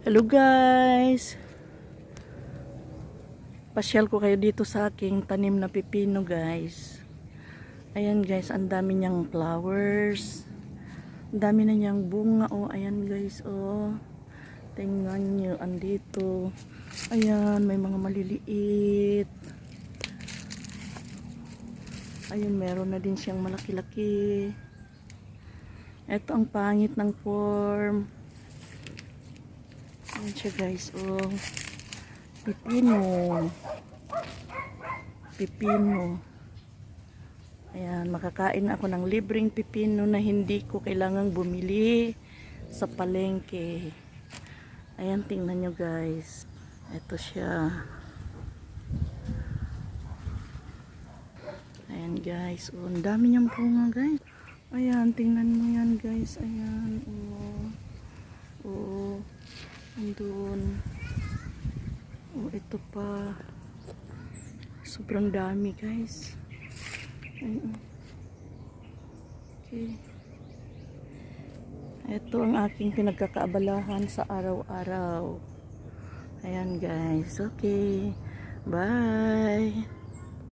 Hello guys! Pasyal ko kayo dito sa aking tanim na pipino guys. Ayan guys, ang dami niyang flowers. Ang dami na niyang bunga. Oh, ayan guys, oh. Tingnan niyo, andito. Ayan, may mga maliliit. Ayun, meron na din siyang malaki-laki. Ito ang pangit ng form. Ayan siya guys, oh. Pipino. Pipino. Ayan, makakain ako ng libreng pipino na hindi ko kailangang bumili sa palengke. Ayan, tingnan nyo guys. Ito siya. Ayan guys, oh, ang dami niyang bunga guys. Ayan, tingnan mo yan guys. Ayan, oh. Oh. Andun. Oh, ito pa. Sobrang dami guys. Ayun. Okay. Ito ang aking pinagkakaabalahan sa araw-araw. Ayan guys. Okay. Bye.